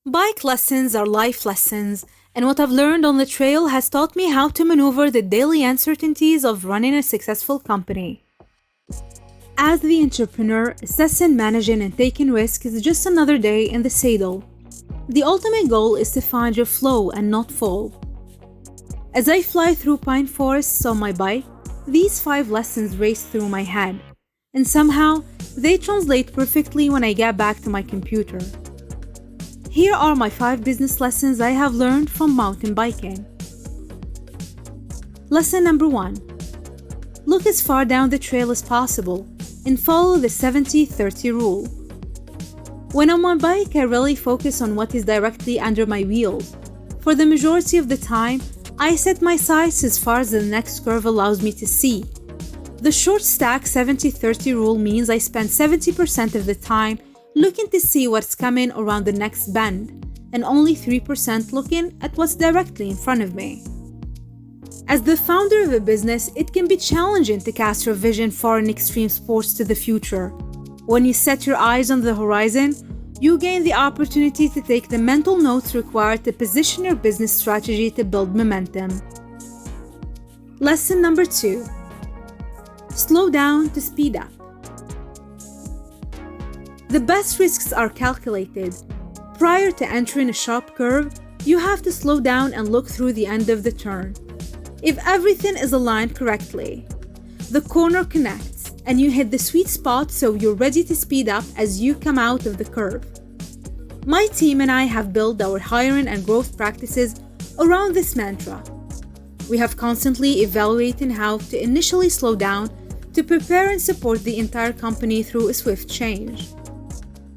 Bike lessons are life lessons, and what I've learned on the trail has taught me how to maneuver the daily uncertainties of running a successful company. As the entrepreneur, assessing, managing, and taking risks is just another day in the saddle. The ultimate goal is to find your flow and not fall. As I fly through pine forests on my bike, these 5 lessons race through my head, and somehow they translate perfectly when I get back to my computer. Here are my 5 business lessons I have learned from mountain biking. Lesson number 1. Look as far down the trail as possible and follow the 70-30 rule. When on my bike, I really focus on what is directly under my wheels. For the majority of the time, I set my sights as far as the next curve allows me to see. The short stack 70-30 rule means I spend 70% of the time looking to see what's coming around the next bend, and only 3% looking at what's directly in front of me. As the founder of a business, it can be challenging to cast your vision far in extreme sports to the future. When you set your eyes on the horizon, you gain the opportunity to take the mental notes required to position your business strategy to build momentum. Lesson number 2. Slow down to speed up. The best risks are calculated. Prior to entering a sharp curve, you have to slow down and look through the end of the turn. If everything is aligned correctly, the corner connects and you hit the sweet spot so you're ready to speed up as you come out of the curve. My team and I have built our hiring and growth practices around this mantra. We have constantly evaluating how to initially slow down to prepare and support the entire company through a swift change.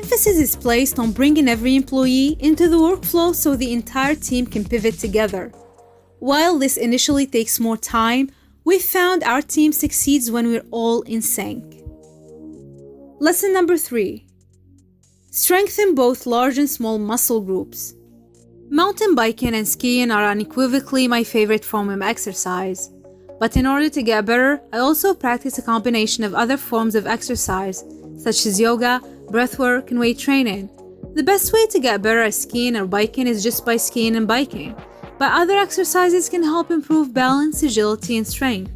Emphasis is placed on bringing every employee into the workflow so the entire team can pivot together. While this initially takes more time, we've found our team succeeds when we're all in sync. Lesson number 3. Strengthen both large and small muscle groups. Mountain biking and skiing are unequivocally my favorite form of exercise. But in order to get better, I also practice a combination of other forms of exercise, such as yoga, breathwork, and weight training. The best way to get better at skiing or biking is just by skiing and biking, but other exercises can help improve balance, agility, and strength.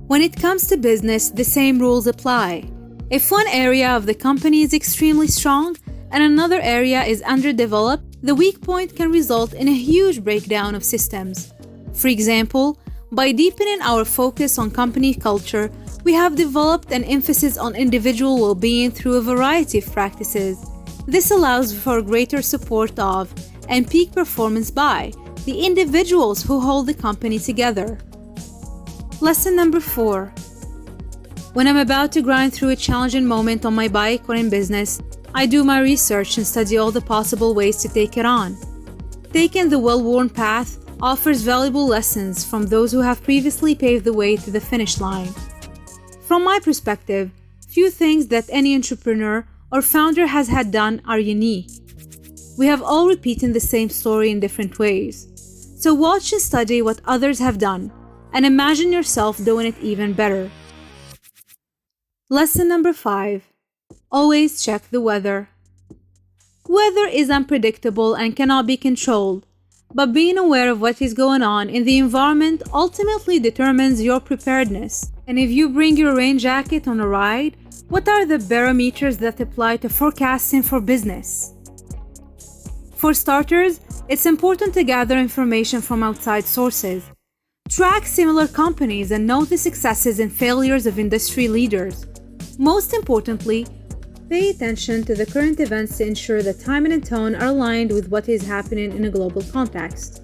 When it comes to business, the same rules apply. If one area of the company is extremely strong and another area is underdeveloped, the weak point can result in a huge breakdown of systems. For example, by deepening our focus on company culture, we have developed an emphasis on individual well-being through a variety of practices. This allows for greater support of and peak performance by the individuals who hold the company together. Lesson number 4. When I'm about to grind through a challenging moment on my bike or in business, I do my research and study all the possible ways to take it on. Taking the well-worn path offers valuable lessons from those who have previously paved the way to the finish line. From my perspective, few things that any entrepreneur or founder has had done are unique. We have all repeated the same story in different ways. So watch and study what others have done and imagine yourself doing it even better. Lesson number 5. Always check the weather. Weather is unpredictable and cannot be controlled, but being aware of what is going on in the environment ultimately determines your preparedness. And if you bring your rain jacket on a ride, what are the barometers that apply to forecasting for business? For starters, it's important to gather information from outside sources. Track similar companies and note the successes and failures of industry leaders. Most importantly, pay attention to the current events to ensure that timing and tone are aligned with what is happening in a global context.